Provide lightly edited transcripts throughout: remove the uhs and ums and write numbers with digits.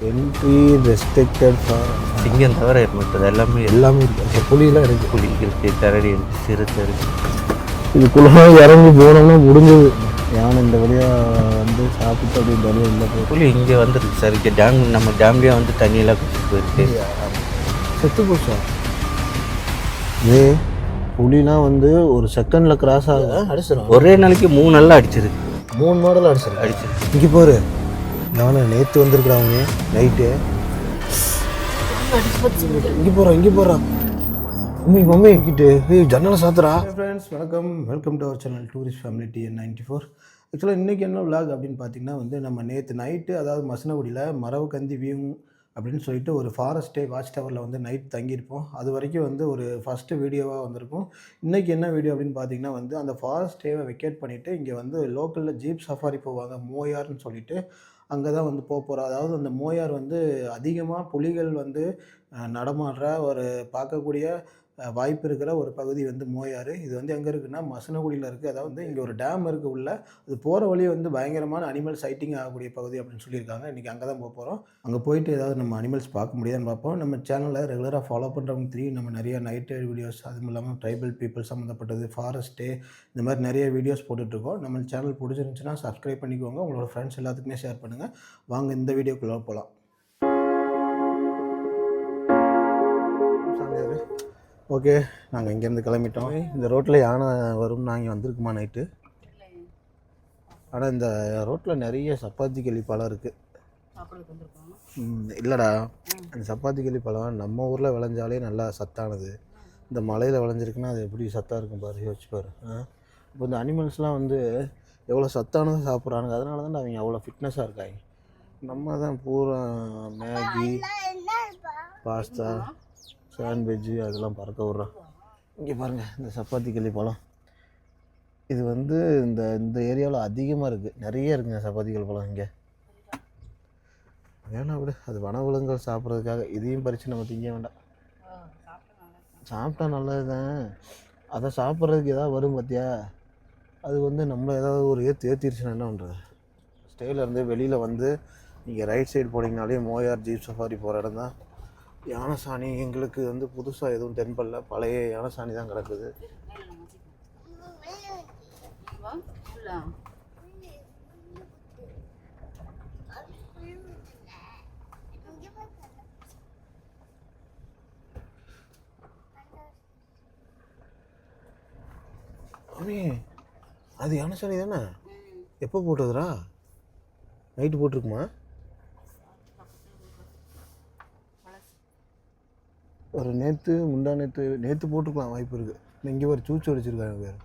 Entry restricted for சிங்கம் தவிர மற்றது எல்லாமே இருக்குது. புலியெலாம் இருக்குது. புலி இருக்குது, கரடி இருக்குது, சிறுத்தை இருக்குது. இதுக்குள்ளே இறங்கி போனோம்னா முடிஞ்சது. யானை இந்த வழியாக வந்து சாப்பிட்டு அப்படி இந்த வழியாக இல்லை போய் புலி இங்கே வந்துருக்கு சார். இங்கே டேம், நம்ம டேம்லேயே வந்து தண்ணியெல்லாம் குடிச்சிட்டு போயிருக்கு. செத்து போச்சா? புலிலாம் வந்து ஒரு செகண்டில் கிராஸ் ஆகும். அடிச்சிடும். ஒரே நாளைக்கு 3 நாளில் அடிச்சிருக்கு. 3 மாடல் அடிச்சிருக்கு. இங்கே போரு யானை நேற்று வந்துருக்குறாங்க நைட்டு. இங்கே போகிறான் மம்மி கிட்டு ஜன்னலை சாத்துறா. ஃப்ரெண்ட்ஸ் வணக்கம், welcome to our channel tourist family TN94. ஆக்சுவலாக இன்றைக்கி என்ன விளாக் அப்படின்னு பார்த்தீங்கன்னா வந்து நம்ம நேற்று நைட்டு, அதாவது மசனகுடியில் மரவக்கந்தி வியூ அப்படின்னு சொல்லிட்டு ஒரு ஃபாரஸ்ட் டே வாட்ச் டவரில் வந்து நைட் தங்கியிருப்போம். அது வரைக்கும் வந்து ஒரு ஃபஸ்ட்டு வீடியோவாக வந்திருக்கும். இன்றைக்கி என்ன வீடியோ அப்படின்னு பார்த்தீங்கன்னா வந்து அந்த ஃபாரஸ்ட் டேவை வெக்கேட் பண்ணிவிட்டு இங்கே வந்து லோக்கலில் ஜீப் சஃபாரி போவாங்க, மோயார்னு சொல்லிட்டு அங்கே தான் வந்து போகிறோம். அதாவது அந்த மோயார் வந்து அதிகமாக புலிகள் வந்து நடமாடுற ஒரு பார்க்கக்கூடிய வாய்ப்பு இருக்கிற ஒரு பகுதி வந்து மோயார். இது வந்து எங்கே இருக்குன்னா மசனகுடியில் இருக்குது. அதாவது வந்து இங்கே ஒரு டேம் இருக்குது உள்ள. அது போகிற வழி வந்து பயங்கரமான அனிமல் சைட்டிங் ஆகக்கூடிய பகுதி அப்படின்னு சொல்லியிருக்காங்க. இன்றைக்கி அங்கே தான் போகிறோம். அங்கே போயிட்டு ஏதாவது நம்ம அனிமல்ஸ் பார்க்க முடியாதுன்னு பார்ப்போம். நம்ம சேனலில் ரெகுலராக ஃபாலோ பண்ணுறவங்க நம்ம நிறைய நைட் ரைட் வீடியோஸ், அதுவும் இல்லாமல் ட்ரைபல் பீப்புள் சம்மந்தப்பட்டது, ஃபாரஸ்ட்டு, இந்த மாதிரி நிறைய வீடியோஸ் போட்டுட்ருக்கோம். நம்ம சேனல் பிடிச்சிருந்துச்சுன்னா சப்ஸ்கிரைப் பண்ணிக்கோங்க. உங்களோட ஃப்ரெண்ட்ஸ் எல்லாத்துக்குமே ஷேர் பண்ணுங்கள். வாங்க இந்த வீடியோக்குள்ளே போகலாம். ஓகே, நாங்கள் இங்கேருந்து கிளம்பிட்டோம். இந்த ரோட்டில் யானை வரும்னு நாங்கள் வந்திருக்குமா நைட்டு? ஆனால் இந்த ரோட்டில் நிறைய சப்பாத்தி கிளி பழம் இருக்குது. இல்லைடா, அந்த சப்பாத்தி கிளி பழம் நம்ம ஊரில் விளைஞ்சாலே நல்லா சத்தானது. இந்த மலையில் விளைஞ்சிருக்குன்னா அது எப்படி சத்தாக இருக்கும் பாரு, யோசிச்சு பாரு. இப்போ இந்த அனிமல்ஸ்லாம் வந்து எவ்வளோ சத்தானதை சாப்பிட்றானுங்க. அதனால தான் அவங்க அவ்வளோ ஃபிட்னஸாக இருக்காங்க. நம்ம தான் பூரா மேகி, பாஸ்தா, சாண்ட்விட்ஜு அதெல்லாம் பறக்க விட்றோம். இங்கே பாருங்கள், இந்த சப்பாத்தி கிளி பழம் இது வந்து இந்த இந்த ஏரியாவில் அதிகமாக இருக்குது. நிறைய இருக்குங்க சப்பாத்தி கிளி பழம் இங்கே. வேணாம் விடு, அது வனவிலங்குகள் சாப்பிட்றதுக்காக. இதையும் பறித்து நம்ம திங்க வேண்டாம். சாப்பிட்டா நல்லது தான். அதை சாப்பிட்றதுக்கு எதாவது வரும் பார்த்தியா? அது வந்து நம்மளை ஏதாவது ஒரு ஏற்றிருச்சுன்னா என்ன பண்ணுறது? ஸ்டேலேருந்து வெளியில் வந்து நீங்கள் right side போனீங்கனாலே Moyar jeep safari போகிற இடம் தான். யானை சாணி எங்களுக்கு வந்து புதுசாக எதுவும் தென்படல. பழைய யானை சாணி தான் கிடக்குது. அம்மே, அது யானை சாணி தானே? எப்போ போட்டதுரா? நைட்டு போட்டிருக்குமா? ஒரு நேற்று போட்டுக்கலாம் வாய்ப்பு இருக்குது. இங்கே ஒரு சூச்சு அடிச்சிருக்காங்க பேர்.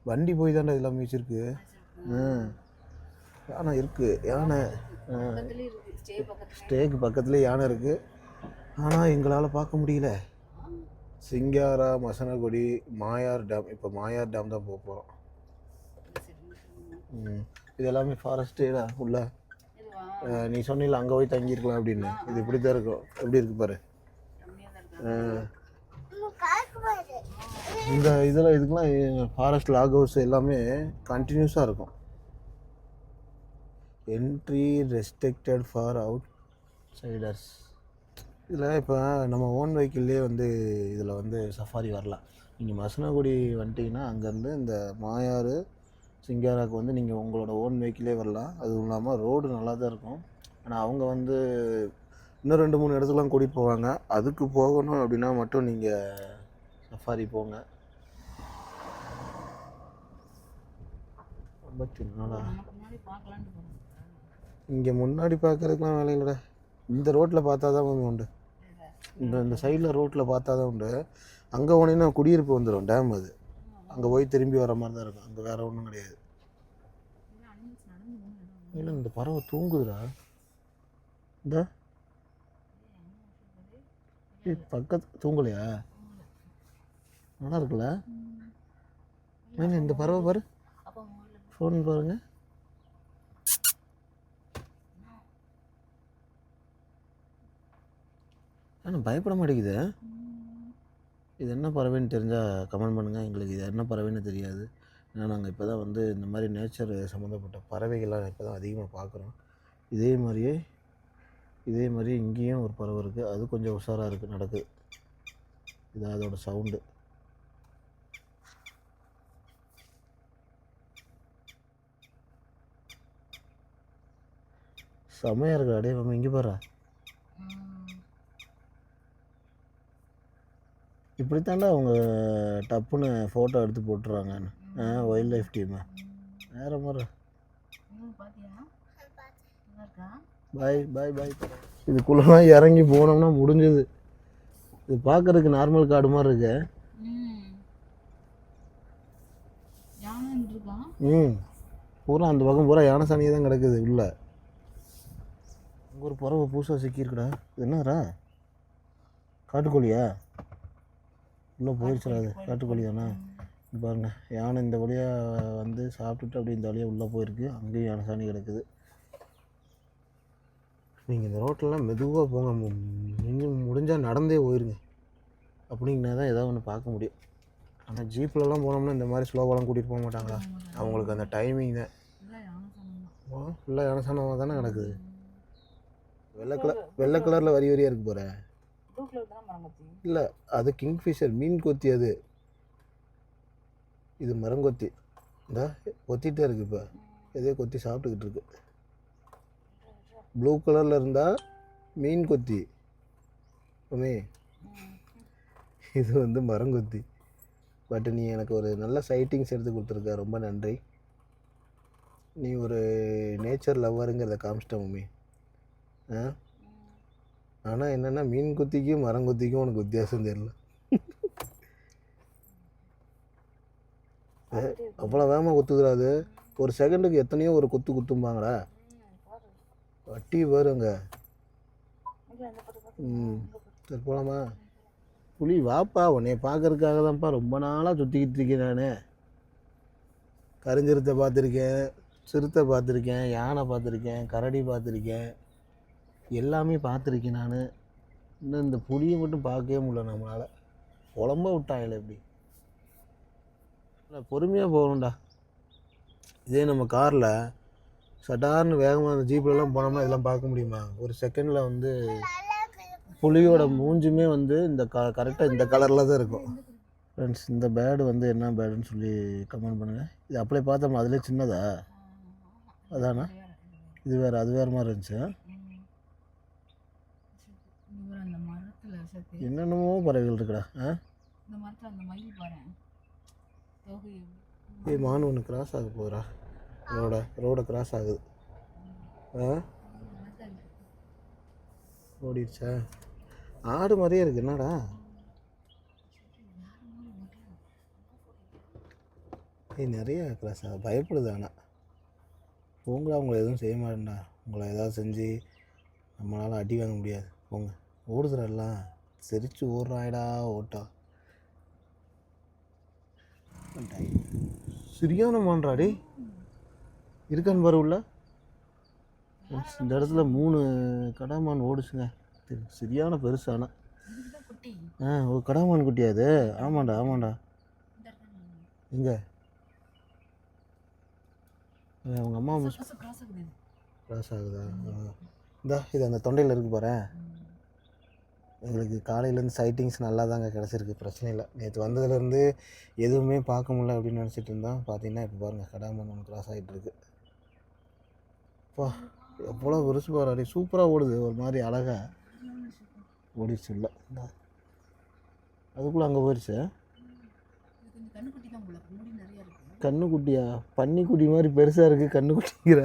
வண்டி போய் தாண்டா இதெல்லாம் வச்சுருக்கு. யானை இருக்குது. யானை ஸ்டேக்கு பக்கத்துலேயே யானை இருக்குது. ஆனால் எங்களால் பார்க்க முடியல. சிங்காரா, மசனகுடி, மாயார் டேம். இப்போ மாயார் டேம் தான் போக போகிறோம். இது எல்லாமே ஃபாரஸ்ட்டேடா உள்ள. நீ சொன்னில அங்கே போய் தங்கியிருக்கலாம் அப்படின்னு. இது இப்படி தான் இருக்கும். எப்படி இருக்குது பாரு. இந்த இதுக்கெலாம் ஃபாரஸ்ட் லாக் ஹவுஸ் எல்லாமே கண்டினியூஸாக இருக்கும். Entry restricted for outsiders. இதில் இப்போ நம்ம ஓன் வெஹிக்கிள்லேயே வந்து இதில் வந்து சஃபாரி வரலாம். நீங்கள் மசனகுடி வந்துட்டிங்கன்னா அங்கேருந்து இந்த மாயாறு, சிங்காராவுக்கு வந்து நீங்கள் உங்களோட ஓன் வெஹிக்கிளே வரலாம். அதுவும் இல்லாமல் ரோடு நல்லா தான் இருக்கும். ஆனால் அவங்க வந்து இன்னும் 2-3 இடத்துக்குலாம் கூட்டிகிட்டு போவாங்க. அதுக்கு போகணும் அப்படின்னா மட்டும் நீங்கள் சஃபாரி போங்க. 54 இங்கே முன்னாடி பார்க்குறதுக்குலாம் வேலை இல்லைடா. இந்த ரோட்டில் பார்த்தா தான் உண்டு. இந்த சைடில் ரோட்டில் பார்த்தா தான் உண்டு. அங்கே போனீங்கன்னா குடியிருப்பு வந்துடும். டேம் அது. அங்கே போய் திரும்பி வர மாதிரி தான் இருக்கும். அங்கே வேறு ஒன்றும் கிடையாது. இல்லை, இந்த பறவை தூங்குதுடா. இந்த பக்கத்து தூங்கலையா? நல்லா இருக்குல்ல? இந்த பறவை பாரு, ஃபோன் பாருங்க. ஆனால் பயப்பட மாட்டேங்குது. இது என்ன பறவைன்னு தெரிஞ்சால் கமெண்ட் பண்ணுங்கள். எங்களுக்கு இது என்ன பறவைன்னு தெரியாது. ஏன்னா நாங்கள் இப்போ தான் வந்து இந்த மாதிரி நேச்சர் சம்மந்தப்பட்ட பறவைகள்லாம் இப்போ தான் அதிகமாக பார்க்குறோம். இதே மாதிரியே இதே மாதிரி இங்கேயும் ஒரு பறவை இருக்குது, அது கொஞ்சம் உஷாராக இருக்குது, நடக்குது. இது அதோட சவுண்டு. செம்மையாக இருக்கு. அடே நம்ம இங்கே பாரு, இப்படித்தாண்டா அவங்க டப்புன்னு ஃபோட்டோ எடுத்து போட்டுறாங்க. வைல்ட் லைஃப் டீமு வேறு மாதிரி. பாய் பாய் பாய். இதுக்குள்ளெல்லாம் இறங்கி போனோம்னா முடிஞ்சது. இது பார்க்கறதுக்கு நார்மல் காடு மாதிரி இருக்கு. பூரா அந்த பக்கம் பூரா யானை சாணியே தான் கிடக்குது உள்ள. அங்கே ஒரு பறவை புதுசாக சிக்கியிருக்குடா. இது என்னடா, காட்டுக்கோழியா? உள்ளே போயிடுச்சுடா. அது காட்டுக்கோழி தானே. பாருங்க, யானை இந்த வழியாக வந்து சாப்பிட்டுட்டு அப்படியே இந்த வழியாக உள்ளே போயிருக்கு. அங்கேயும் யானை சாணி கிடக்குது. நீங்கள் இந்த ரோட்டிலலாம் மெதுவாக போங்க, முடிஞ்சால் நடந்தே போயிருங்க. அப்படிங்கன்னா தான் ஏதாவது ஒன்று பார்க்க முடியும். ஆனால் ஜீப்லலாம் போனோம்னா இந்த மாதிரி ஸ்லோவெல்லாம் கூட்டிகிட்டு போக மாட்டாங்களா? அவங்களுக்கு அந்த டைமிங் தான். ஃபுல்லாக யானை சாணமாக தானே கிடக்குது. வெள்ளை கலரில் வரி வரியாக இருக்கு போகிறேன். இல்லை, அது கிங்ஃபிஷர் மீன் கொத்தி. அது இது மரங்கொத்தி. இந்த கொத்திகிட்டே இருக்குது. இப்போ எதே கொத்தி சாப்பிட்டுக்கிட்டு இருக்கு. ப்ளூ கலரில் இருந்தால் மீன் கொத்தி. இது வந்து மரங்கொத்தி. பட் நீ எனக்கு ஒரு நல்ல சைட்டிங்ஸ் எடுத்து கொடுத்துருக்க, ரொம்ப நன்றி. நீ ஒரு நேச்சர் லவ்வருங்கிறத காமிச்சிட்ட மம்மி. ஆனால் என்னென்னா மீன் கொத்திக்கும் மரங்கொத்திக்கும் உனக்கு வித்தியாசம் தெரியல. அவ்வளோ வேகமாக குத்துக்கிறாது. ஒரு செகண்டுக்கு எத்தனையோ ஒரு குத்தும்பாங்கடா. வட்டி வருங்க. சரி போகலாமா? புலி வாப்பா, உன்னை பார்க்கறதுக்காக தான்ப்பா ரொம்ப நாளாக சுற்றிக்கிட்டு இருக்கேன். நான் கருஞ்சிருத்தை பார்த்துருக்கேன், சிறுத்தை பார்த்துருக்கேன், யானை பார்த்துருக்கேன், கரடி பார்த்துருக்கேன், எல்லாமே பார்த்துருக்கேன் நான். இன்னும் இந்த புலியை மட்டும் பார்க்கவே முடியல நம்மளால். குழம்ப விட்டாங்களே எப்படி. பொறுமையாக போகணும்டா. இதே நம்ம காரில் சட்டார்னு வேகமாக அந்த ஜீப்லலாம் போனோம்னா இதெல்லாம் பார்க்க முடியுமா? ஒரு செகண்டில் வந்து புலியோட மூஞ்சுமே வந்து இந்த கரெக்டாக இந்த கலரில் தான் இருக்கும். ஃப்ரெண்ட்ஸ், இந்த பேர்டு வந்து என்ன பேர்டுன்னு சொல்லி கமெண்ட் பண்ணுங்கள். இது அப்படியே பார்த்தோம்னா அதிலே சின்னதா அதானா? இது வேறு, அது வேறு மாதிரி இருந்துச்சு. என்னென்னமோ பறவைகள் இருக்குடா. மான் ஒன்று கிராஸ் ஆக போகுதுடா. ரோடை கிராஸ் ஆகுது. ஓடிடுச்சா? ஆடு மாதிரியே இருக்கு. என்னடா நிறைய கிராஸ் ஆகுது. பயப்படுது. ஆனால் போங்களா, உங்களை எதுவும் செய்ய மாட்டேன்டா. உங்களை ஏதாவது செஞ்சு நம்மளால் அடி வாங்க முடியாது. போங்க. ஓடுதுடலாம், சிரிச்சு ஓடுறாயடா ஓட்டா. சரியான மான்றாடி இருக்கான்னு பாரு உள்ள. இந்த இடத்துல 3 கடாமான் ஓடுச்சுங்க. சரியான பெருசான ஒரு கடாமான் குட்டியா அது? ஆமாண்டா. எங்க அவங்க அம்மா கிராஸ் ஆகுதா? இந்தா இது அந்த தொண்டையில் இருக்கு பாரு. எங்களுக்கு காலையிலேருந்து சைட்டிங்ஸ் நல்லா தாங்க கிடச்சிருக்கு, பிரச்சனை இல்லை. நேற்று வந்ததுலேருந்து எதுவுமே பார்க்க முடியல அப்படின்னு நினச்சிட்டு இருந்தோம். பார்த்தீங்கன்னா இப்போ பாருங்கள், கடாமன் ஒன்று கிராஸ் ஆகிட்டுருக்கு. அப்பா எவ்வளோ பெருசு பாரு. சூப்பராக ஓடுது, ஒரு மாதிரி அழகாக ஓடிடுச்சு. இல்லை அதுக்குள்ளே அங்கே போயிடுச்சு. கண்ணுக்குட்டியா? பன்னிக்குட்டி மாதிரி பெருசாக இருக்குது கண்ணுக்குட்டிங்கிற.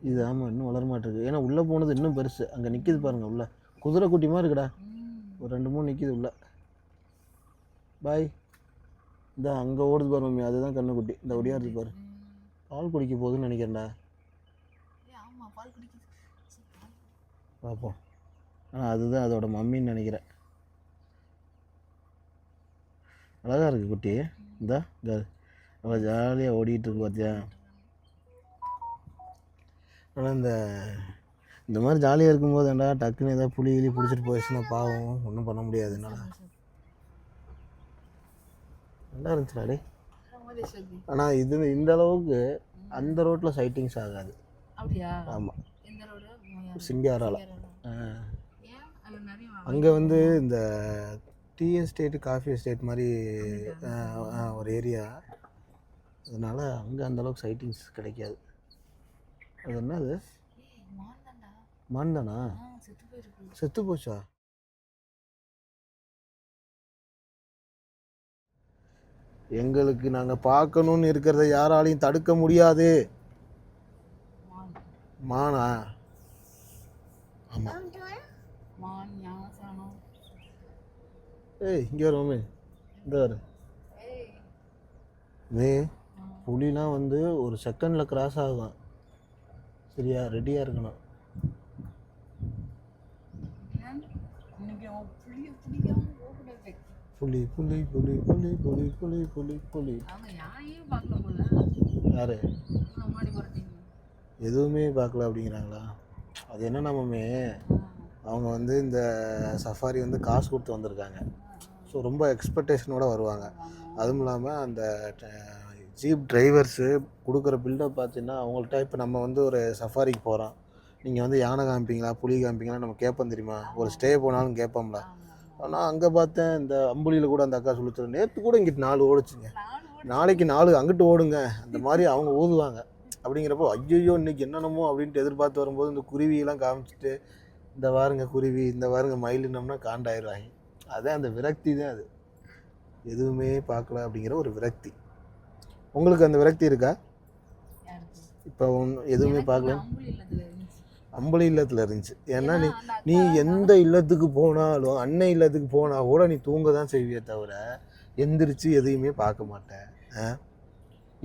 இது ஆமாம், இன்னும் வளர மாட்டேருக்கு. ஏன்னா உள்ளே போனது இன்னும் பெருசு. அங்கே நிற்கிது பாருங்கள் உள்ள, குதிரை குட்டி மாதிரி இருக்குடா. ஒரு 2-3 நிற்கிது உள்ள. பாய். இந்த அங்கே ஓடுது பாரு மம்மி, அதுதான் கண்ணுக்குட்டி. இந்த ஒடியாருது பாரு. பால் குடிக்க போகுதுன்னு நினைக்கிறேன்டா. பார்ப்போம். ஆனால் அதுதான் அதோட மம்மின்னு நினைக்கிறேன். அழகாக இருக்குது குட்டி. இந்த நல்லா ஜாலியாக ஓடிட்டு இருக்கு பார்த்தியா. ஆனால் இந்த மாதிரி ஜாலியாக இருக்கும்போது ஏன்டா டக்குன்னு ஏதாவது புலி கிளி பிடிச்சிட்டு போயிடுச்சுன்னா பாவம், ஒன்றும் பண்ண முடியாது. என்னால் நல்லா இருந்துச்சுடா டே. ஆனால் இது இந்த அளவுக்கு அந்த ரோட்டில் சைட்டிங்ஸ் ஆகாது. அப்படியா? ஆமாம், எந்த ரோடு? சிங்காரால. ஏன் அது நிறைய அங்கே வந்து இந்த டீ எஸ்டேட்டு காஃபி எஸ்டேட் மாதிரி ஒரு ஏரியா. அதனால் அங்கே அந்தளவுக்கு சைட்டிங்ஸ் கிடைக்காது. அது என்ன அது? மான்தாண்டா. மான் தானா? செத்து போயிருக்கு. செத்து போச்சா? எங்களுக்கு நாங்கள் பார்க்கணுன்னு இருக்கிறத யாராலையும் தடுக்க முடியாது. மானா? ஆமாம். மான் ஞானசானம். ஏய் இங்கே வருவோமே, இந்த வரு மே புலிலாம் வந்து ஒரு செகண்டில் கிராஸ் ஆகும். சரியா? ரெடியாக இருக்கணும். புலி புலி புலி புலி புலி புலி புலி புலி. யாரு? எதுவுமே பார்க்கல அப்படிங்கிறாங்களா? அது என்ன நம்மமே அவங்க வந்து இந்த சஃபாரி வந்து காசு கொடுத்து வந்திருக்காங்க. ஸோ ரொம்ப எக்ஸ்பெக்டேஷனோடு வருவாங்க. அதுவும் இல்லாமல் அந்த ஜீப் டிரைவர்ஸு கொடுக்குற பில்டப் பார்த்தீங்கன்னா அவங்கள்ட்ட இப்போ நம்ம வந்து ஒரு சஃபாரிக்கு போகிறோம், நீங்கள் வந்து யானை காமிப்பீங்களா புலி காமிப்பீங்களா நம்ம கேட்போம் தெரியுமா? ஒரு ஸ்டே போனாலும் கேட்போம்ல. ஆனால் அங்கே பார்த்தேன் இந்த அம்புலியில் கூட அந்த அக்கா சொல்லிச்சு, நேற்று கூட இங்கிட்டு 4 ஓடுச்சுங்க, நாளைக்கு 4 அங்கிட்டு ஓடுங்க, அந்த மாதிரி அவங்க ஊதுவாங்க. அப்படிங்கிறப்போ ஐயோ இன்றைக்கி என்னென்னமோ அப்படின்ட்டு எதிர்பார்த்து வரும்போது இந்த குருவியெல்லாம் காமிச்சிட்டு இந்த வாருங்க குருவி இந்த வாருங்க மயிலுனோம்னா காண்டாயிடுவாங்க. அதான் அந்த விரக்தி தான் அது. எதுவுமே பார்க்கல அப்படிங்கிற ஒரு விரக்தி. உங்களுக்கு அந்த விரக்தி இருக்கா? இப்போ எதுவுமே பார்க்கல. அம்பளி இல்லத்தில் இருந்துச்சு. ஏன்னா நீ எந்த இல்லத்துக்கு போனாலும் அன்னை இல்லத்துக்கு போனால் கூட நீ தூங்க தான் செய்வியே தவிர எந்திரிச்சு எதையுமே பார்க்க மாட்டேன்.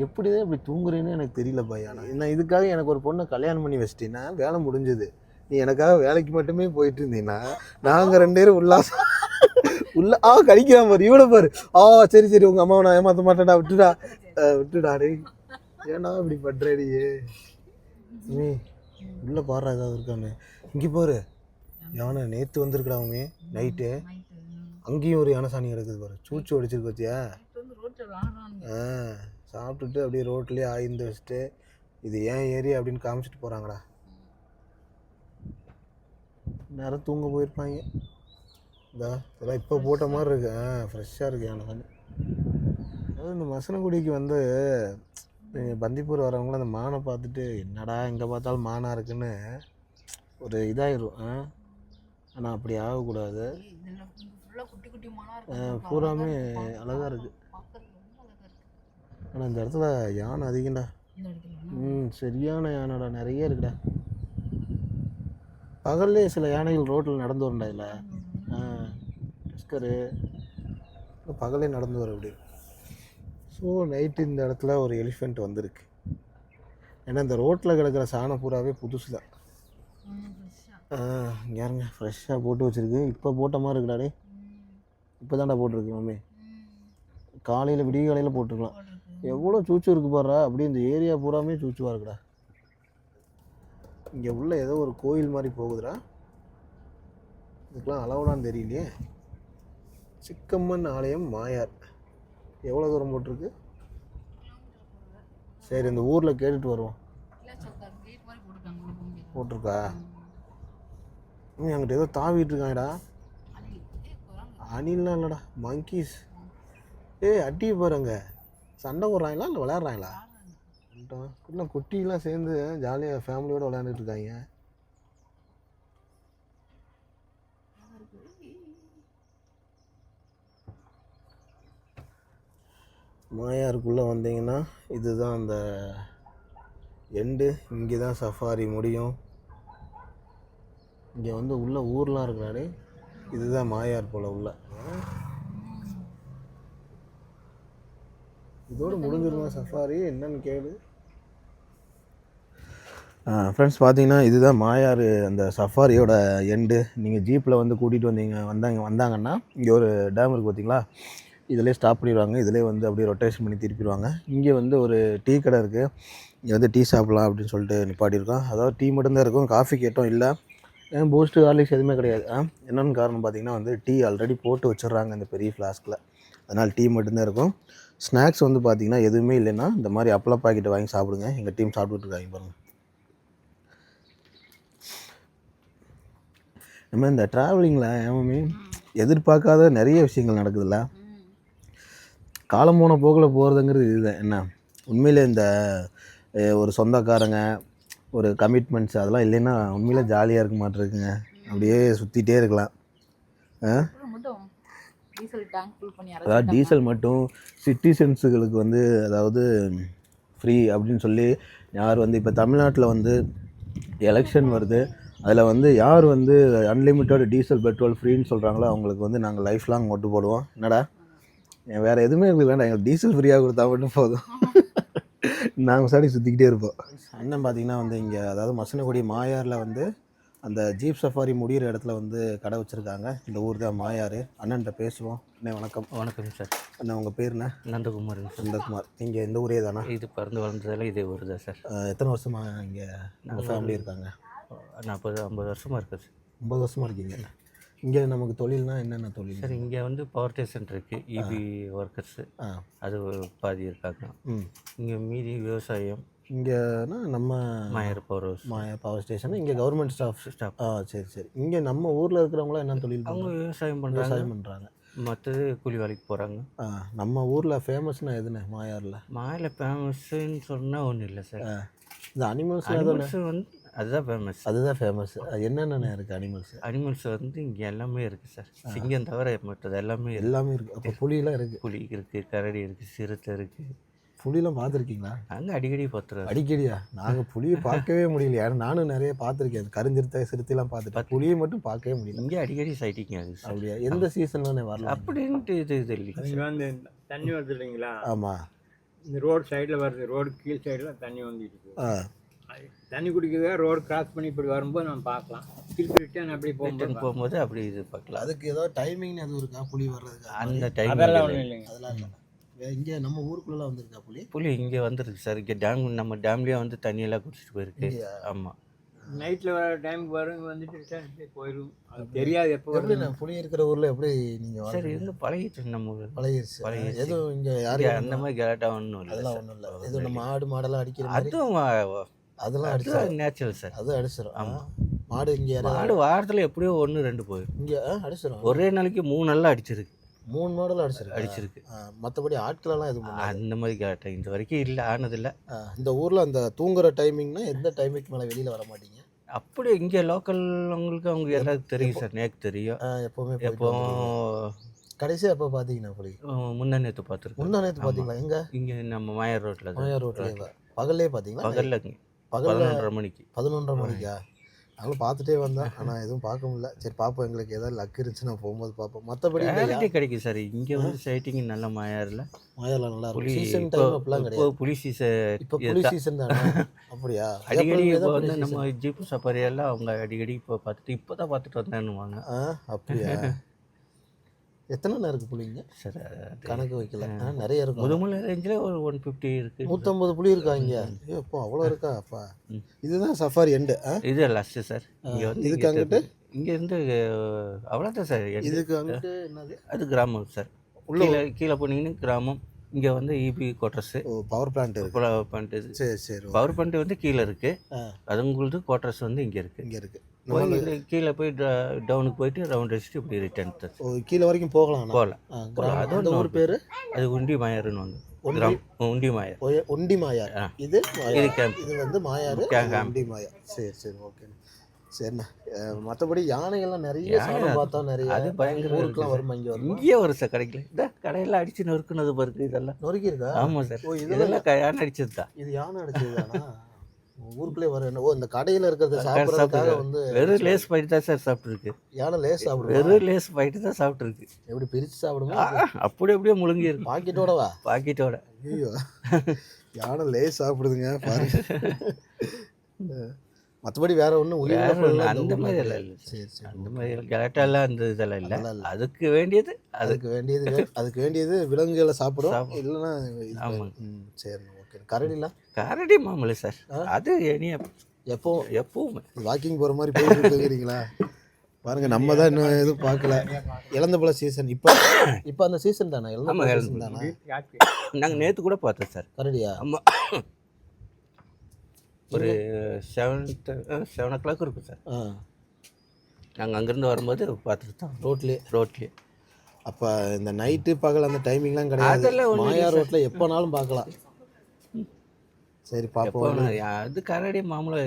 எப்படி தான் இப்படி தூங்குறேன்னு எனக்கு தெரியல பையன். நான் இதுக்காக எனக்கு ஒரு பொண்ணை கல்யாணம் பண்ணி வச்சிட்டேன்னா வேலை முடிஞ்சுது. நீ எனக்காக வேலைக்கு மட்டுமே போயிட்டு இருந்தீங்கன்னா நாங்கள் 2 பேரும் உல்லாசம் கடிக்கிறான் பாரு, இவ்வளோ பாரு. சரி சரி உங்கள் அம்மாவை நான் ஏமாற்ற மாட்டேன்டா, விட்டுடா டே, ஏன்னா இப்படி பண்றேடியே நீ உள்ள பாடுறா ஏதாவது இருக்கான்னு. இங்கே பாரு யானை நேற்று வந்திருக்கடாமே நைட்டு, அங்கேயும் ஒரு யானை சாணி கிடக்குது பாரு, சூச்சு அடிச்சிருக்கு பார்த்தியா? சாப்பிட்டுட்டு அப்படியே ரோட்லேயே ஆய்ந்து வச்சுட்டு இது ஏன் ஏரியா அப்படின்னு காமிச்சிட்டு போகிறாங்கடா. நேரம் தூங்க போயிருப்பாங்க. இதெல்லாம் இப்போ போட்ட மாதிரி இருக்கு. ஃப்ரெஷ்ஷாக இருக்கு யானை சாணி. அதாவது இந்த மசனகுடிக்கு வந்து பந்திப்பூர் வரவங்களும் அந்த மானை பார்த்துட்டு என்னடா எங்கே பார்த்தாலும் மானாக இருக்குன்னு ஒரு இதாயிரும். ஆனால் அப்படி ஆகக்கூடாது. பூராமே அழகாக இருக்குது. ஆனால் இந்த இடத்துல யானை அதிகம்டா. சரியான யானைடா, நிறைய இருக்குடா. பகல்லே சில யானைகள் ரோட்டில் நடந்து வரும்டா. இதில் டஸ்கரு பகலே நடந்து வரும் அப்படி. ஸோ நைட்டு இந்த இடத்துல ஒரு எலிஃபெண்ட் வந்திருக்கு. ஏன்னா இந்த ரோட்டில் கிடக்கிற சாணம் பூராவே புதுசு தான். யாருங்க ஃப்ரெஷ்ஷாக போட்டு வச்சுருக்கு. இப்போ போட்ட மாதிரி இருக்குடாடே. இப்போ தான்டா போட்டிருக்கு மம்மி. காலையில் விடிய காலையில் போட்டிருக்கலாம். எவ்வளோ சூச்சு இருக்குது பாடுறா. அப்படியே இந்த ஏரியா பூராமே சூச்சுவாக இருக்குடா. இங்கே உள்ள ஏதோ ஒரு கோயில் மாதிரி போகுதுடா. இதுக்கெலாம் அளவுலான்னு தெரியலையே. சிக்கம்மன் ஆலயம் மாயார். எவ்வளோ தூரம் போட்டிருக்கு? சரி இந்த ஊரில் கேட்டுட்டு வருவோம். போட்டிருக்கா? அங்கிட்ட ஏதோ தாவிட்டு இருக்காங்கடா. அணில்லாம் இல்லைடா, மங்கீஸ். அட்டி பாருங்க, சண்டை போடுறாங்களா இல்லை விளையாடுறாங்களா? இன்னும் குட்டிலாம் சேர்ந்து ஜாலியாக ஃபேமிலியோடு விளையாண்டுட்டு இருக்காங்க. மாயாருக்குள்ளே வந்தீங்கன்னா இதுதான் அந்த எண்டு. இங்கே தான் சஃபாரி முடியும். இங்கே வந்து உள்ள ஊர்லாம் இருக்கிறாரு. இதுதான் மாயார் போல் உள்ள. இதோடு முடிஞ்சிருமா சஃபாரி என்னன்னு கேளு. ஃப்ரெண்ட்ஸ் பார்த்தீங்கன்னா இதுதான் மாயார் அந்த சஃபாரியோட எண்டு. நீங்கள் ஜீப்பில் வந்து கூட்டிகிட்டு வந்தாங்கன்னா இங்கே ஒரு டேம் இருக்குது பார்த்தீங்களா, இதிலே ஸ்டாப் பண்ணிடுவாங்க. இதிலே வந்து அப்படியே ரொட்டேஷன் பண்ணி திருப்பிடுவாங்க. இங்கே வந்து ஒரு டீ கடை இருக்குது. இங்கே வந்து டீ சாப்பிட்லாம் அப்படின்னு சொல்லிட்டு நிப்பாட்டியிருக்கோம். அதாவது டீ மட்டும்தான் இருக்கும், காஃபி கேட்டோம் இல்லை. பூஸ்ட்டு ஹார்லிக்ஸ் எதுவுமே கிடையாது. என்னென்னு காரணம் பார்த்திங்கன்னா வந்து டீ ஆல்ரெடி போட்டு வச்சிடுறாங்க இந்த பெரிய ஃப்ளாஸ்கில். அதனால் டீ மட்டும்தான் இருக்கும். ஸ்நாக்ஸ் வந்து பார்த்திங்கன்னா எதுவுமே இல்லைன்னா இந்த மாதிரி அப்பள பாக்கெட்டை வாங்கி சாப்பிடுங்க. எங்கள் டீம் சாப்பிட்டுட்டு இருக்காங்க பாருங்கள். நம்ம இந்த ட்ராவலிங்கில் ஏமாமே எதிர்பார்க்காத நிறைய விஷயங்கள் நடக்குதுல்ல. காலம் போன போக்கில் போகிறதுங்கிறது இதுதான். என்ன உண்மையிலே இந்த ஒரு சொந்தக்காரங்க ஒரு கமிட்மெண்ட்ஸ் அதெல்லாம் இல்லைன்னா உண்மையிலே ஜாலியாக இருக்க மாட்டிருக்குங்க. அப்படியே சுற்றிட்டே இருக்கலாம். மட்டும் டீசல் டேங்க் ஃபுல் பண்ணி அதாவது டீசல் மட்டும் சிட்டிசன்ஸுகளுக்கு வந்து அதாவது ஃப்ரீ அப்படின்னு சொல்லி யார் வந்து இப்போ தமிழ்நாட்டில் வந்து எலெக்ஷன் வருது. அதில் வந்து யார் வந்து அன்லிமிட்டட் டீசல் பெட்ரோல் ஃப்ரீன்னு சொல்கிறாங்களோ அவங்களுக்கு வந்து நாங்கள் லைஃப் லாங் ஓட்டு போடுவோம். என்னடா வேறு எதுவுமே எங்களுக்கு வேண்டாம், எங்களுக்கு டீசல் ஃப்ரீயாக கொடுத்தா மட்டும் போதும். நாங்கள் சாடி சுற்றிக்கிட்டே இருப்போம். அண்ணன் பார்த்திங்கன்னா வந்து இங்கே அதாவது மசனகுடி மாயாரில் வந்து அந்த ஜீப் சஃபாரி முடிகிற இடத்துல வந்து கடை வச்சுருக்காங்க. இந்த ஊர் தான் மாயார். அண்ணன்ட்ட பேசுவோம். அண்ணே வணக்கம். வணக்கம் சார். அண்ணா உங்கள் பேருண்ணே? நந்தகுமாருங்க சார். நந்தகுமார். நீங்கள் இந்த ஊரே தானா? இது பிறந்து வளர்ந்ததெல்லாம் இதே ஊர் தான் சார். எத்தனை வருஷமாக இங்கே உங்கள் ஃபேமிலி இருக்காங்க? 40-50 வருஷமாக இருக்குது சார். 50 வருஷமாக இருக்கீங்க. இங்கே நமக்கு தொழில்னா என்னென்ன தொழில் சார்? இங்கே வந்து பவர் ஸ்டேஷன் இருக்குது, இபி ஒர்க்கர்ஸு அது பாதி இருக்காங்க. இங்கே மீதி விவசாயம். இங்கேனா நம்ம மாயர் பவர் ஸ்டேஷன் இங்கே கவர்மெண்ட் ஸ்டாஃப். சரி சரி. இங்கே நம்ம ஊரில் இருக்கிறவங்களாம் என்ன தொழில்? அவங்க விவசாயம் பண்ணுறாங்க. மற்றது கூலி வேலைக்கு போகிறாங்க. நம்ம ஊரில் ஃபேமஸ்னா எதுன்னு மாயாரில்? மாயாரில் ஃபேமஸ்ன்னு சொன்னால் ஒன்றும் இல்லை சார். இந்த அனிமல்ஸ் வந்து அதுதான் ஃபேமஸ். அதுதான் ஃபேமஸ். என்னென்ன இருக்குது அனிமல்ஸ் வந்து இங்கே எல்லாமே இருக்குது சார். சிங்கம் தவிர மற்றது எல்லாமே இருக்குது. அப்போ புலியெலாம் இருக்குது? புலி இருக்குது, கரடி இருக்குது, சிறுத்தை இருக்குது. புலியெலாம் பார்த்துருக்கீங்களா? அங்கே அடிக்கடி பார்த்துருவோம். அடிக்கடியா? நாங்கள் புலியை பார்க்கவே முடியல. ஏன்னா நானும் நிறைய பார்த்துருக்கேன். கருஞ்சிருத்தை சிறுத்தைலாம் பார்த்துட்டேன். புலியை மட்டும் பார்க்கவே முடியல. இங்கே அடிக்கடி சைட்டிங் ஆகுது. அப்படியா? எந்த சீசன்லானே வரல அப்படின்ட்டு இது இல்லை. இங்கே வந்து தண்ணி வருது இல்லைங்களா? ஆமாம். இந்த ரோடு சைடில் வருது, ரோடு கீழ் சைடில் தண்ணி வந்துட்டு தண்ணி குடிக்கிறதா ரோடு கிராஸ் பண்ணி இப்படி வரும்போது நம்ம பார்க்கலாம். திருப்பி ரிட்டர்ன் அப்படி போகும்போது அப்படி இது பார்க்கலாம். அதுக்கு ஏதாவது டைமிங் எதுவும் இருக்கா புலி வர்றதுக்கு? அந்த டைம் அதெல்லாம் ஒன்றும் இல்லைங்க. அதெல்லாம் இல்லை. இங்கே நம்ம ஊருக்குள்ளே வந்திருக்கா புலி இங்கே வந்துருக்கு சார். இங்கே நம்ம டேம்லேயே வந்து தண்ணியெல்லாம் குடிச்சிட்டு போயிருக்கு. ஆமாம். நைட்டில் வர டைமுக்கு வரும், வந்துட்டு ரிட்டர்ன் போயிடும். அது தெரியாது எப்போ எப்படி. புலி இருக்கிற ஊரில் எப்படி நீங்கள் சார் இருந்து பழகிட்டு நம்ம பழகிடுச்சு. எதுவும் இங்கே யாரும் அந்த மாதிரி கரெக்டாக ஒன்றும் இல்லை. அதெல்லாம் ஒன்றும் இல்லை. எதுவும் நம்ம ஆடு மாடெல்லாம் அடிக்கிற மாதிரி அதுவும் அதெல்லாம் அடிச்சு நேச்சுரல் சார். அது அடிச்சிடும். ஆமாம். மாடு இங்கே மாடு வாரத்தில் எப்படியோ 1-2 போயிடும். இங்கே அடிச்சிடும். ஒரே நாளைக்கு 3 நாளில் அடிச்சிருக்கு. 3 மாடலும் அடிச்சிருக்கு. மற்றபடி ஆட்களெல்லாம் எதுவும் அந்த மாதிரி கேட்டேன் இது வரைக்கும் இல்லை, ஆனதில்லை. இந்த ஊரில் அந்த தூங்குற டைமிங்னா எந்த டைமிங்க்கு மேலே வெளியில் வர மாட்டீங்க? அப்படி இங்கே லோக்கல் அவங்க எல்லாருக்கும் தெரியும் சார். நேக்கு தெரியும். எப்போவுமே எப்போ கடைசியாக எப்போ பார்த்தீங்கன்னா புலி? முந்தா நேற்று பார்த்துருக்கோம். முந்தா நேற்று பார்த்தீங்களா? எங்கே? இங்கே நம்ம மாயார் ரோட்டில். மாயார் ரோட்டில் பகல்லே பார்த்தீங்களா? பகலில் 11:30 மணிக்கு. 11:30 மணிக்கா? நாங்களும் பார்த்துட்டே வந்தோம். ஆனால் எதுவும் பார்க்க முடியல. சரி பார்ப்போம், எங்களுக்கு ஏதாவது லக் இருந்துச்சுன்னா போகும்போது பார்ப்போம். மற்றபடி கிடைக்கும் சார். இங்கே வந்து சைட்டிங் நல்ல மாயாரில் நல்லா இருக்கும். சீசன் டைம் அப்படிலாம் கிடையாது. புலி சீசன் இப்போ புலி சீசன் தானே? அப்படியா? அடிக்கடி இப்போ வந்து நம்ம ஜீப் சஃபாரி எல்லாம் அவங்க அடிக்கடி இப்போ பார்த்துட்டு வந்தேன்னுவாங்க. அப்படியா? எத்தனை நேரம் இருக்குது புலிங்க சார்? கணக்கு வைக்கல. நிறைய இருக்கும். முதுமலை ரேஞ்சில் ஒரு 150 இருக்குது. 150 புலி இருக்கா இங்கே? அப்போ அவ்வளோ இருக்கா? அப்பா இதுதான் சஃபாரி எண்டு. இது லாஸ்ட்டு சார். இங்கே வந்து இதுக்கு அங்கிட்டு இங்கேருந்து அவ்வளோதான் சார். இதுக்கு அங்கிட்டு என்னது? அது கிராமம் சார். கீழே போனீங்கன்னா கிராமம். இங்கே வந்து இபி குவார்ட்டர்ஸு, பவர் பிளான்ட் இருக்குது. பவர் பிளான்ட் இது. சரி. பவர் பிளான்ட் வந்து கீழே இருக்குது. அது உங்களுக்கு குவார்ட்டர்ஸ் வந்து இங்கே இருக்குது. கீழே போய் டவுனுக்கு போயிட்டு ரவுண்ட் அடிச்சுட்டு இப்படி ரிட்டர்ன். கீழே வரைக்கும் போகலாம். அது ஒரு பேர் அது உண்டி மாயாருன்னு வந்து உண்டி மாயார். ஒண்டி மாயார். இது கேம்ப். இது வந்து மாயார் உண்டி மாயார். சரி ஓகே. சரிண்ணா. மற்றபடி யானைகள்லாம் நிறைய பார்த்தோம். நிறைய அது பயங்கர ஊருக்குலாம் வருமா? இங்கேயே ஒரு சார் கிடைக்கல. இந்த கடையெல்லாம் அடிச்சு நொறுக்குனது பாருக்கு. இதெல்லாம் நொறுக்கி இருக்கா? ஆமாம் சார். இதெல்லாம் யானை அடிச்சது தான். இது யானை அடிச்சது தானா? ஊருக்குள்ளே வர என்ன? இந்த கடையில் இருக்கிறத சாப்பிட்றதுக்காக வந்து வெறும் லேஸ் பாயிட்டு தான் சார் சாப்பிட்ருக்கு. யானை லேஸ் சாப்பிடுது? வெறும் லேஸ் பாயிட்டு தான் சாப்பிட்ருக்கு. எப்படி பிரித்து சாப்பிடுமா? அப்படியே முழுங்கி இருக்கு. பாக்கெட்டோடவா? பாக்கெட்டோட. ஐயோ, யானை லேஸ் சாப்பிடுதுங்க பாருங்க. மற்றபடி வேற ஒன்றும் அந்த மாதிரி எல்லாம் இல்லை. சரி அந்த மாதிரி கரெக்டாலாம் அந்த இதெல்லாம் இல்லை. அதுக்கு வேண்டியது விலங்குகளை சாப்பிடும். இல்லைன்னா ஆமாம். சரி ஓகே. கரடிலாம்? கரடி மாமலை சார். அது எப்பவும் வாக்கிங் போகிற மாதிரி போயிட்டு இருக்கிறீங்களா? பாருங்க, நம்ம தான் இன்னும் எதுவும் பார்க்கல. இளந்தபழ சீசன் இப்போ அந்த சீசன் தானே? இளந்தபழ சீசன் தானே? நாங்கள் நேற்று கூட பார்த்தோம் சார். கரடியா? ஆமாம். ஒரு 7 o'clock இருக்கும் சார். நாங்கள் அங்கேருந்து வரும்போது பார்த்துட்டு தான் ரோட்லேயே. அப்போ இந்த நைட்டு பகல் அந்த டைமிங்லாம் கிடையாது, அதெல்லாம் ஒன்றும் மாயா ரோட்டில் எப்போனாலும் பார்க்கலாம். சரி பார்ப்போம். அது கரடி மாமூலாக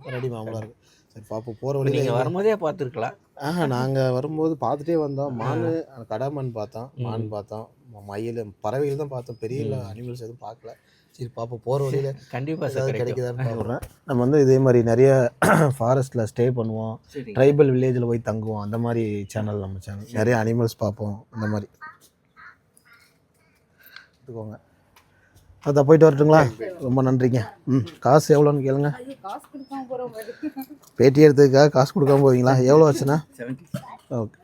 கரடி மாமூலாக இருக்கும். சரி பார்ப்போம். போகிற வழியில் நீங்கள் வரும்போதே பார்த்துருக்கலாம். நாங்கள் வரும்போது பார்த்துட்டே வந்தோம். கடாமான் பார்த்தோம், மான் பார்த்தோம், மயில், பறவைகள் தான் பார்த்தோம். பெரிய அனிமல்ஸ் எதுவும் பார்க்கல. சரி பார்ப்போம். போகிற வழியில் கண்டிப்பாக சார் கிடைக்குதான்னு பார்க்குறேன். நம்ம வந்து இதே மாதிரி நிறைய ஃபாரஸ்ட்டில் ஸ்டே பண்ணுவோம், ட்ரைபல் வில்லேஜில் போய் தங்குவோம். அந்த மாதிரி சேனல் நம்ம சேனல். நிறைய அனிமல்ஸ் பார்ப்போம். அந்த மாதிரி எடுத்துக்கோங்க. அதான் போயிட்டு வரட்டுங்களா? ரொம்ப நன்றிங்க. காசு எவ்வளோன்னு கேளுங்க. காசு கொடுக்காம போகிறோம். பேட்டி எடுத்ததுக்காக காசு கொடுக்காம போவீங்களா? எவ்வளோ ஆச்சுண்ணா? 70. ஓகே.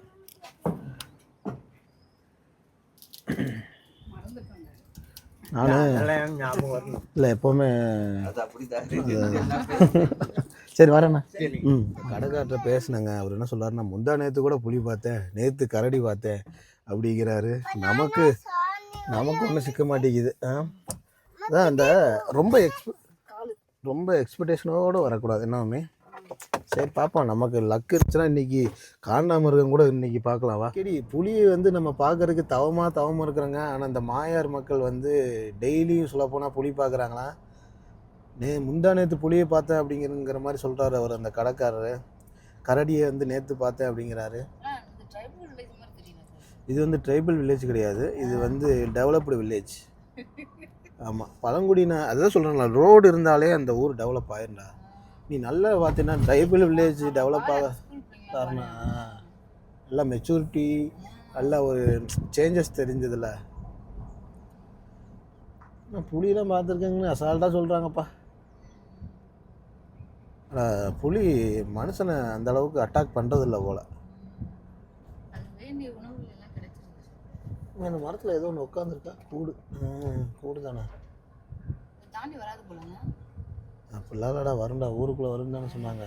இல்லை எப்போவுமே சரி வரேண்ணா. கடைக்கார்ட்ட பேசினேங்க. அவர் என்ன சொல்கிறாருன்னா, முந்தா நேற்று கூட புலி பார்த்தேன், நேற்று கரடி பார்த்தேன் அப்படிங்கிறாரு. நமக்கு ஒன்றும் சிக்க மாட்டேங்குது. அதான் அந்த ரொம்ப எக்ஸ்பெக்டேஷனோடு வரக்கூடாது என்னவுமே. சரி பார்ப்போம். நமக்கு லக் இருந்துச்சுன்னா இன்றைக்கி காண்டாமிருகம் கூட இன்றைக்கி பார்க்கலாம். வா கேடி. புலியை வந்து நம்ம பார்க்குறதுக்கு தவமாக இருக்கிறோங்க. ஆனால் இந்த மாயார் மக்கள் வந்து டெய்லியும் சொல்லப்போனால் புலி பார்க்குறாங்களா? முந்தா நேற்று புலியை பார்த்தேன் அப்படிங்கிற மாதிரி சொல்கிறாரு அவர், அந்த கடைக்காரரு. கரடியை வந்து நேற்று பார்த்தேன் அப்படிங்கிறாரு. இது வந்து ட்ரைபல் வில்லேஜ் கிடையாது, இது வந்து டெவலப்டு வில்லேஜ். ஆமாம், பழங்குடியின. அதுதான் சொல்கிறேன்ல, ரோடு இருந்தாலே அந்த ஊர் டெவலப் ஆயிருண்டா. நீ நல்லா பார்த்தீங்கன்னா ட்ரைபல் வில்லேஜ் டெவலப் ஆக காரணம் நல்லா மெச்சூரிட்டி, நல்லா ஒரு சேஞ்சஸ் தெரிஞ்சதில்ல. நான் புலியெல்லாம் பார்த்துருக்கேங்கன்னு அசால்ட்டாக சொல்கிறாங்கப்பா. புலி மனுஷனை அந்த அளவுக்கு அட்டாக் பண்ணுறதில்ல போல். அந்த மரத்தில் ஏதோ ஒன்று உட்காந்துருக்கா. கூடு தானே தாண்டி வராது போலங்க. அப்படிலாம்டா வருண்டா, ஊருக்குள்ளே வருன்னு தானே சொன்னாங்க.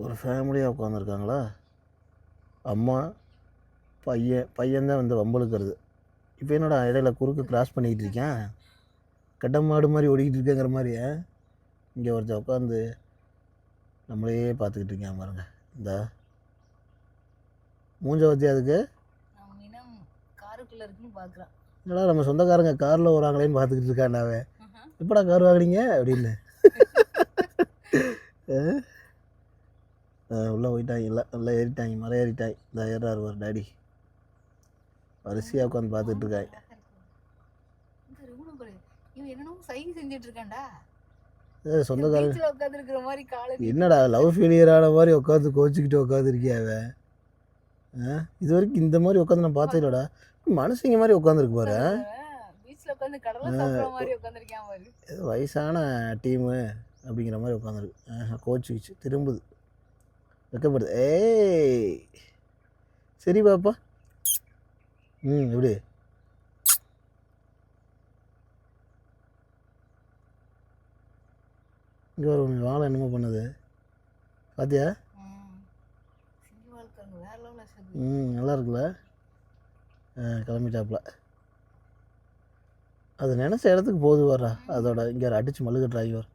ஒரு ஃபேமிலியாக உட்காந்துருக்காங்களா? அம்மா பையன்தான் வந்து வம்பளுக்கிறது. இப்போ என்னடா இடையில குறுக்கு கிராஸ் பண்ணிக்கிட்டு இருக்கேன், கட்ட மாடு மாதிரி ஓடிக்கிட்டு இருக்கேங்கிற மாதிரி. இங்கே ஒருத்தர் உட்காந்து நம்மளையே பார்த்துக்கிட்டு இருக்கேன் பாருங்க. இந்த மூஞ்ச வச்சு அதுக்கு காருக்குள்ள இருக்குன்னு பார்க்குறான். என்னடா நம்ம சொந்தக்காரங்க காரில் வராங்களேன்னு பார்த்துக்கிட்டு இருக்காண்டாவே. எப்படா கார் வாங்குறீங்க அப்படின்னு. உள்ளே போயிட்டாங்க. இல்லை உள்ளே ஏறிட்டாங்க, மலை ஏறிட்டாங்க. இந்த ஏறாரு ஒரு டாடி வரிசையாக உட்காந்து பார்த்துட்டு இருக்காங்க. சொந்தக்காரங்க என்னடா லவ் ஃபெயிலியர் ஆன மாதிரி உட்காந்து கோச்சிக்கிட்டு உட்காந்துருக்கியாவே. இது வரைக்கும் இந்த மாதிரி உட்காந்து நான் பார்த்தே இல்லைடா. மனுஷங்க மாதிரி உட்காந்துருக்கு பாரு. வயசான டீமு அப்படிங்கிற மாதிரி உட்காந்துருக்கு. கோச்சிக்கிச்சு திரும்புது, வைக்கப்படுது. ஏய் சரி பாப்பா. எப்படி இங்கே ஒரு வாழை என்னமோ பண்ணுது பார்த்தியா? நல்லா இருக்குல்ல. கிளம்பிட்டாப்புல. அது நினச்ச இடத்துக்கு போகுது வர்றா. அதோட இங்கே அடித்து மல்லுக டிரைவர்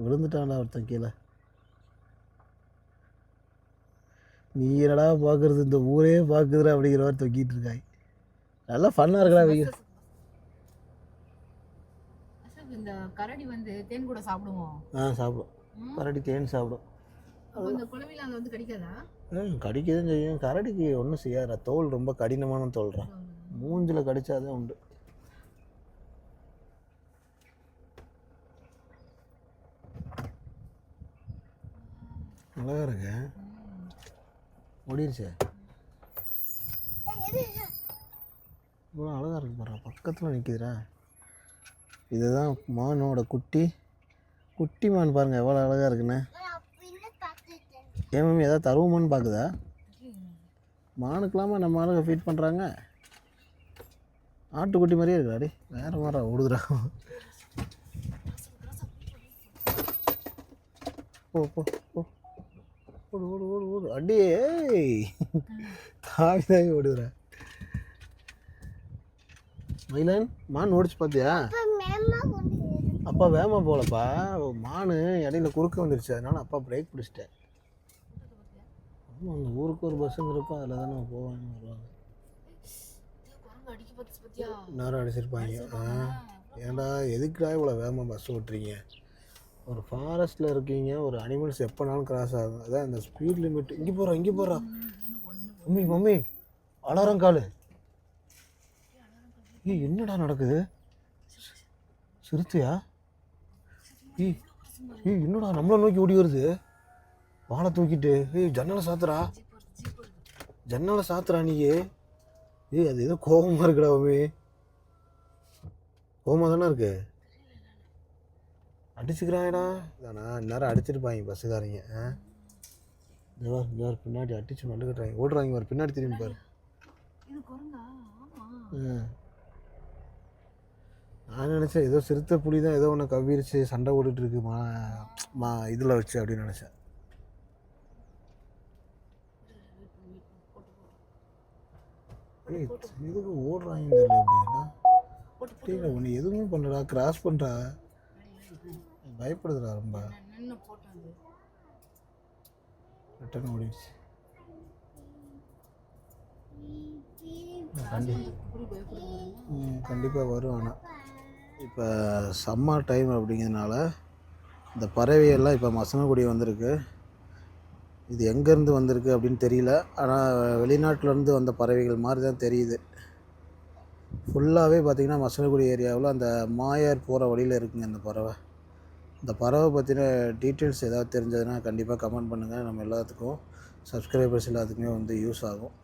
விழுந்துட்டான்டா ஒருத்தன் கீழே. நீ என்னடா பார்க்குறது, இந்த ஊரே பார்க்குதுடா அப்படிங்கிற மாதிரி தொங்கிட்டு இருக்காய். நல்லா ஃபன்னாக இருக்கடா வைக்க. இந்த கரடி வந்து தேன் கூட சாப்பிடுவோம். சாப்பிடும். கரடி தேன் சாப்பிடும். இந்த குளவில அது வந்து கடிக்காதா? கடிக்கதான் செய்யும். கரடிக்கு ஒன்றும் செய்யாதா, தோல் ரொம்ப கடினமான தோல்றான். மூஞ்சில் கடிச்சாதான் உண்டு. நல்லா இருக்கு. ஓடிடுச்சு. இவ்வளோ அழகாக இருக்கு பாரு, பக்கத்தில் நிற்கிதுரா. இதுதான் மானோட குட்டி மான். பாருங்கள் எவ்வளோ அழகாக இருக்குன்னு. ஏன் மம்மி ஏதாவது தருவோமான்னு பார்க்குதா? மானுக்கெல்லாமா நம்ம ஆளுங்க ஃபீட் பண்ணுறாங்க. ஆட்டுக்குட்டி மாதிரியே இருக்காடி. வேறு மாதிரி ஓடுதுடா. ஓடு அடியே தாவி ஓடுதுடா. மயிலன் மான் ஓடிச்சு பார்த்தியா? அப்பா அப்பா வேகமாக போகலப்பா, மானு இடையில குறுக்க வந்துருச்சு, அதனால அப்பா பிரேக் பிடிச்சிட்டேன். ஆமாம், அந்த ஊருக்கு ஒரு பஸ்ஸுங்கிறப்ப அதில் தானே போவாங்க வருவாங்க. நேரம் அடிச்சிருப்பாங்க. ஏன்டா எதுக்குடா இவ்வளோ வேகமாக பஸ் ஓட்டுறீங்க? ஒரு ஃபாரஸ்ட்டில் இருக்கீங்க, ஒரு அனிமல்ஸ் எப்போனாலும் கிராஸ் ஆகும். அதான் இந்த ஸ்பீட் லிமிட். இங்கே போகிறா மம்மி அலாரம் காலு. என்னடா நடக்குது? சிறுத்தையா? என்னடா நம்மளை நோக்கி ஓடி வருது வாழை தூக்கிட்டு? ஜன்னலை சாத்துறா நீயே. அது ஏதோ கோபமாக இருக்குடா மம்மி. கோபமாக தானே இருக்கு. அடிச்சுக்கிறாங்கடா. தானா இந்நேரம் அடிச்சிருப்பாங்க பஸ்ஸுக்காரங்க. இந்த பின்னாடி அடிச்சு மல்லு கட்டுறாங்க, ஓடுறாங்க. ஒரு பின்னாடி திரும்பி பாரு. நான் நினச்சேன் ஏதோ சிறுத்தை புலி தான் ஏதோ ஒன்று கவ்விரிச்சு சண்டை ஓடிட்டு இருக்கு இதில் வச்சு அப்படின்னு நினச்சேன். எதுக்கு ஓடுறாங்க தெரியல. அப்படின்னா ஒன்று எதுவுமே பண்ணடா, கிராஸ் பண்ணுறா, பயப்படுதுடா ரொம்ப. ரிட்டர்ன் ஓடிடுச்சு. கண்டிப்பாக வரும். ஆனால் இப்போ சம்மர் டைம் அப்படிங்கிறதுனால இந்த பறவையெல்லாம் இப்போ மசனகுடி வந்திருக்கு. இது எங்கேருந்து வந்திருக்கு அப்படின்னு தெரியல, ஆனால் வெளிநாட்டிலேருந்து வந்த பறவைகள் மாதிரி தான் தெரியுது. ஃபுல்லாகவே பார்த்திங்கன்னா மசனகுடி ஏரியாவில் அந்த மாயார் போகிற வழியில் இருக்குங்க இந்த பறவை பற்றின டீட்டெயில்ஸ் ஏதாவது தெரிஞ்சதுன்னா கண்டிப்பாக கமெண்ட் பண்ணுங்கள். நம்ம எல்லாத்துக்கும் சப்ஸ்கிரைபர்ஸ் எல்லாத்துக்குமே வந்து யூஸ் ஆகும்.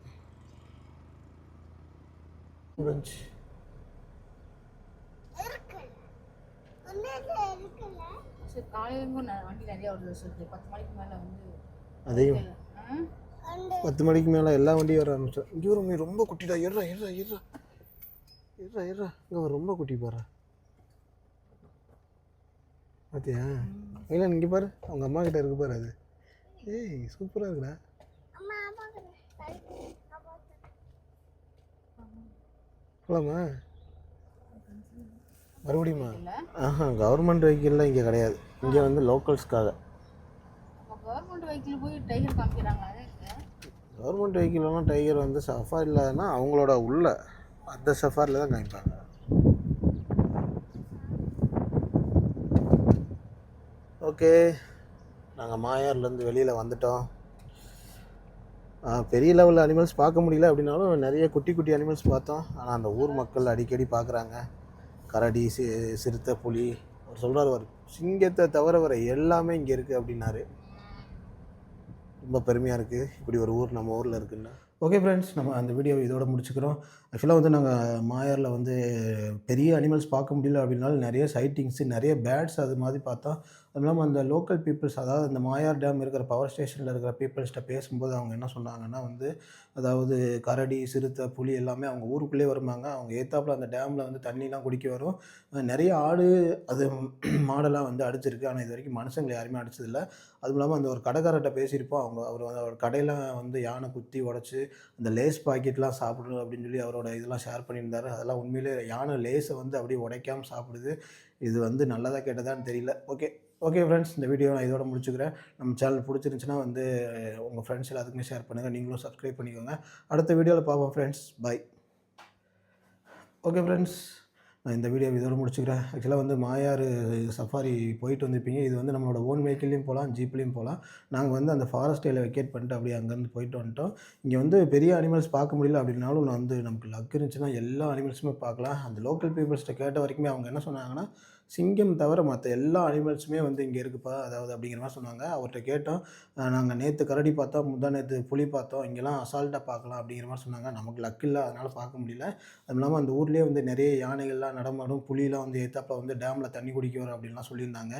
அதையும் 10 மணிக்கு மேலே எல்லா வண்டியும் வர ஆரம்பிச்சோம். இங்கே ஒரு ரொம்ப குட்டிடா. ஏறா இங்கே ரொம்ப குட்டி பாரு. பார்த்தியா? இல்லை இங்கே பாரு, அவங்க அம்மா கிட்ட இருக்கு பாரு. அது சூப்பராக இருக்குடா. போலாமா மறுபடியுமா? கவர்மெண்ட் வெஹிக்கிள்லாம் இங்கே கிடையாது. இங்கே வந்து லோக்கல்ஸ்க்காக. கவர்மெண்ட் வெஹிக்கிள்லாம் டைகர் வந்து சஃபாரிலன்னா அவங்களோட உள்ள அந்த சஃபாரியில் தான் காமிப்பாங்க. ஓகே, நாங்கள் மாயார்லேருந்து வெளியில் வந்துட்டோம். பெரிய லெவலில் அனிமல்ஸ் பார்க்க முடியல அப்படின்னாலும் நிறைய குட்டி அனிமல்ஸ் பார்த்தோம். ஆனால் அந்த ஊர் மக்கள் அடிக்கடி பார்க்குறாங்க. கரடி, சிறுத்தை, புலி. அவர் சொல்கிறார், ஒரு சிங்கத்தை தவிர வர எல்லாமே இங்கே இருக்குது அப்படின்னாரு. ரொம்ப பெருமையாக இருக்குது இப்படி ஒரு ஊர் நம்ம ஊரில் இருக்குன்னு. ஓகே ஃப்ரெண்ட்ஸ், நம்ம அந்த வீடியோவை இதோட முடிச்சுக்கிறோம். ஆக்சுவலாக வந்து நாங்கள் மாயாரில் வந்து பெரிய அனிமல்ஸ் பார்க்க முடியல அப்படின்னாலும் நிறைய சைட்டிங்ஸு, நிறைய பேர்ட்ஸ் அது மாதிரி பார்த்தோம். அதுவும் இல்லாமல் அந்த லோக்கல் பீப்புள்ஸ், அதாவது அந்த மாயார் டேம் இருக்கிற பவர் ஸ்டேஷனில் இருக்கிற பீப்புள்ஸ்கிட்ட பேசும்போது அவங்க என்ன சொன்னாங்கன்னா வந்து, அதாவது கரடி, சிறுத்தை, புலி எல்லாமே அவங்க ஊருக்குள்ளேயே வருவாங்க. அவங்க ஏத்தாப்பில் அந்த டேமில் வந்து தண்ணிலாம் குடிக்க வரும். நிறைய ஆடு அது மாடெல்லாம் வந்து அடிச்சிருக்கு. ஆனால் இது வரைக்கும் மனுஷங்களை யாருமே அடிச்சதில்லை. அதுவும் இல்லாமல் அந்த ஒரு கடைக்காரர்கிட்ட பேசியிருப்போம். அவர் கடையெல்லாம் வந்து யானை குத்தி உடச்சி அந்த லேஸ் பாக்கெட்லாம் சாப்பிடணும் அப்படின்னு சொல்லி அவரோட இதெல்லாம் ஷேர் பண்ணியிருந்தார். அதெல்லாம் உண்மையிலே யானை லேஸை வந்து அப்படியே உடைக்காமல் சாப்பிடுது. இது வந்து நல்லதாக கேட்டதான்னு தெரியல. ஓகே ஃப்ரெண்ட்ஸ், இந்த வீடியோ நான் இதோட முடிச்சுக்கிறேன். நம்ம சேனல் பிடிச்சிருந்துச்சுன்னா வந்து உங்கள் ஃப்ரெண்ட்ஸ் எல்லாத்துக்குமே ஷேர் பண்ணுங்கள். நீங்களும் சப்ஸ்கிரைப் பண்ணிக்கோங்க. அடுத்த வீடியோவில் பார்ப்போம் ஃப்ரெண்ட்ஸ். பை. ஓகே ஃப்ரெண்ட்ஸ், நான் இந்த வீடியோ இதோட முடிச்சுக்கிறேன். ஆக்சுவலாக வந்து மாயார் சஃபாரி போயிட்டு வந்திருப்பீங்க. இது வந்து நம்மளோட ஓன் வெஹிக்கிள்லையும் போகலாம், ஜீப்லேயும் போகலாம். நாங்கள் வந்து அந்த ஃபாரஸ்ட் ஏரியா வெக்கேட் பண்ணிட்டு அப்படியே அங்கேருந்து போயிட்டு வந்துட்டோம். இங்கே வந்து பெரிய அனிமல்ஸ் பார்க்க முடியல அப்படின்னாலும் நான் வந்து நமக்கு லக் இருந்துச்சுன்னா எல்லா அனிமல்ஸுமே பார்க்கலாம். அந்த லோக்கல் பீப்புள்ஸ்கிட்ட கேட்ட வரைக்குமே அவங்க என்ன சொன்னாங்கன்னா, சிங்கம் தவிர மற்ற எல்லா அனிமல்ஸுமே வந்து இங்கே இருக்குப்பா, அதாவது அப்படிங்கிற மாதிரி சொன்னாங்க. அவர்கிட்ட கேட்டோம். நாங்கள் நேற்று கரடி பார்த்தோம், நேற்று புலி பார்த்தோம், இங்கெல்லாம் அசால்ட்டாக பார்க்கலாம் அப்படிங்கிற மாதிரி சொன்னாங்க. நமக்கு லக் இல்லை, அதனால் பார்க்க முடியல. அதுவும் இல்லாமல் அந்த ஊர்லேயே வந்து நிறைய யானைகள்லாம் நடமாடும், புலியெலாம் வந்து ஏத்தாப்பில் வந்து டேமில் தண்ணி குடிக்க வரும் அப்படின்லாம் சொல்லியிருந்தாங்க.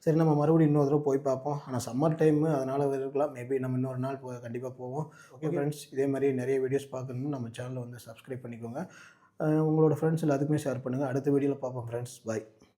சரி, நம்ம மறுபடியும் இன்னொரு தடவை போய் பார்ப்போம். ஆனால் சம்மர் டைமு, அதனால் இருக்கலாம். மேபி நம்ம இன்னொரு நாள் கண்டிப்பாக போவோம். ஓகே ஃப்ரெண்ட்ஸ், இதே மாதிரி நிறைய வீடியோஸ் பார்க்கணுன்னு நம்ம சேனலை வந்து சப்ஸ்கிரைப் பண்ணிக்கோங்க. உங்களோட ஃப்ரெண்ட்ஸ் எல்லாத்துக்குமே ஷேர் பண்ணுங்கள். அடுத்த வீடியோவில் பார்ப்போம் ஃப்ரெண்ட்ஸ். பை.